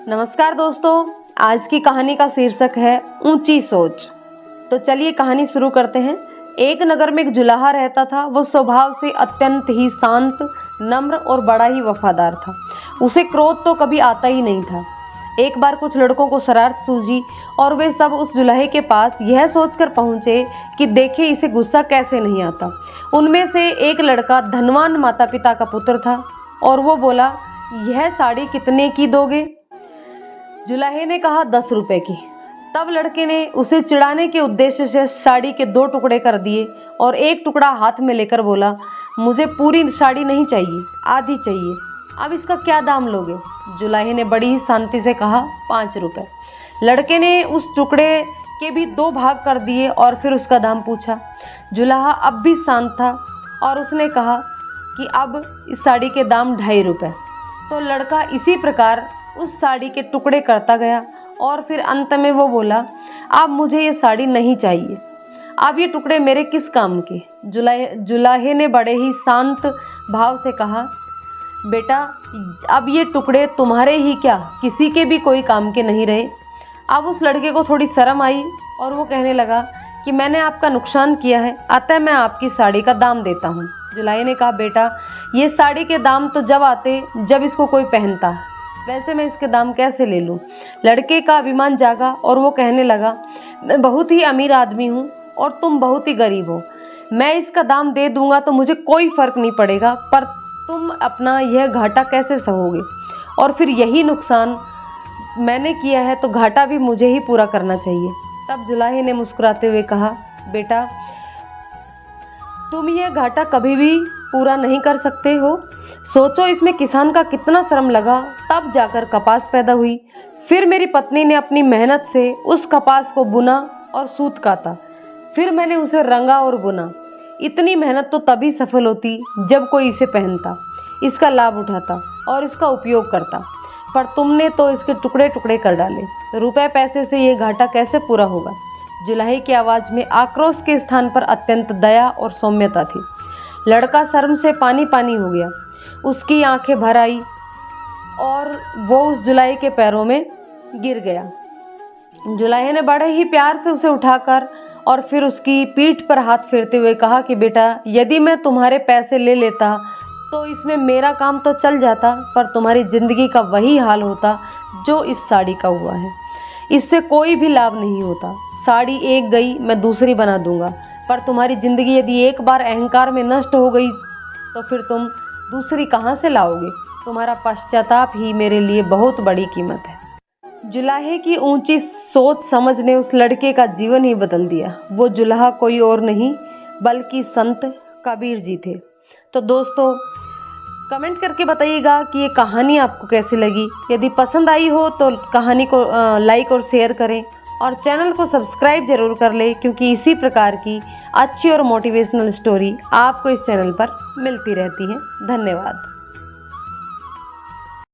नमस्कार दोस्तों, आज की कहानी का शीर्षक है ऊंची सोच। तो चलिए कहानी शुरू करते हैं। एक नगर में एक जुलाहा रहता था। वो स्वभाव से अत्यंत ही शांत, नम्र और बड़ा ही वफादार था। उसे क्रोध तो कभी आता ही नहीं था। एक बार कुछ लड़कों को शरारत सूझी और वे सब उस जुलाहे के पास यह सोचकर पहुंचे कि देखे इसे गुस्सा कैसे नहीं आता। उनमें से एक लड़का धनवान माता पिता का पुत्र था और वो बोला, यह साड़ी कितने की दोगे? जुलाहे ने कहा, 10 रुपए की। तब लड़के ने उसे चिढ़ाने के उद्देश्य से साड़ी के 2 टुकड़े कर दिए और एक टुकड़ा हाथ में लेकर बोला, मुझे पूरी साड़ी नहीं चाहिए, आधी चाहिए। अब इसका क्या दाम लोगे? जुलाहे ने बड़ी ही शांति से कहा, 5 रुपए। लड़के ने उस टुकड़े के भी 2 भाग कर दिए और फिर उसका दाम पूछा। जुलाहा अब भी शांत था और उसने कहा कि अब इस साड़ी के दाम 2.5 रुपए। तो लड़का इसी प्रकार उस साड़ी के टुकड़े करता गया और फिर अंत में वो बोला, अब मुझे ये साड़ी नहीं चाहिए, अब ये टुकड़े मेरे किस काम के? जुलाहे ने बड़े ही शांत भाव से कहा, बेटा अब ये टुकड़े तुम्हारे ही क्या, किसी के भी कोई काम के नहीं रहे। अब उस लड़के को थोड़ी शर्म आई और वो कहने लगा कि मैंने आपका नुकसान किया है, अतः मैं आपकी साड़ी का दाम देता हूँ। जुलाहे ने कहा, बेटा ये साड़ी के दाम तो जब आते जब इसको कोई पहनता, वैसे मैं इसके दाम कैसे ले लूँ? लड़के का अभिमान जागा और वो कहने लगा, मैं बहुत ही अमीर आदमी हूँ और तुम बहुत ही गरीब हो। मैं इसका दाम दे दूंगा तो मुझे कोई फ़र्क नहीं पड़ेगा, पर तुम अपना यह घाटा कैसे सहोगे? और फिर यही नुकसान मैंने किया है तो घाटा भी मुझे ही पूरा करना चाहिए। तब जुलाहे ने मुस्कुराते हुए कहा, बेटा तुम यह घाटा कभी भी पूरा नहीं कर सकते हो। सोचो इसमें किसान का कितना श्रम लगा, तब जाकर कपास पैदा हुई। फिर मेरी पत्नी ने अपनी मेहनत से उस कपास को बुना और सूत काता, फिर मैंने उसे रंगा और बुना। इतनी मेहनत तो तभी सफल होती जब कोई इसे पहनता, इसका लाभ उठाता और इसका उपयोग करता, पर तुमने तो इसके टुकड़े टुकड़े कर डाले, तो रुपए पैसे से ये घाटा कैसे पूरा होगा? जुलाहे की आवाज़ में आक्रोश के स्थान पर अत्यंत दया और सौम्यता थी। लड़का शर्म से पानी पानी हो गया, उसकी आंखें भर आई और वो उस जुलाहे के पैरों में गिर गया। जुलाहे ने बड़े ही प्यार से उसे उठाकर और फिर उसकी पीठ पर हाथ फेरते हुए कहा कि बेटा यदि मैं तुम्हारे पैसे ले लेता तो इसमें मेरा काम तो चल जाता, पर तुम्हारी ज़िंदगी का वही हाल होता जो इस साड़ी का हुआ है। इससे कोई भी लाभ नहीं होता। साड़ी एक गई, मैं दूसरी बना दूंगा, पर तुम्हारी ज़िंदगी यदि एक बार अहंकार में नष्ट हो गई तो फिर तुम दूसरी कहाँ से लाओगे? तुम्हारा पश्चाताप ही मेरे लिए बहुत बड़ी कीमत है। जुलाहे की ऊंची सोच समझ ने उस लड़के का जीवन ही बदल दिया। वो जुलाहा कोई और नहीं बल्कि संत कबीर जी थे। तो दोस्तों कमेंट करके बताइएगा कि ये कहानी आपको कैसी लगी। यदि पसंद आई हो तो कहानी को लाइक और शेयर करें और चैनल को सब्सक्राइब जरूर कर लें, क्योंकि इसी प्रकार की अच्छी और मोटिवेशनल स्टोरी आपको इस चैनल पर मिलती रहती है। धन्यवाद।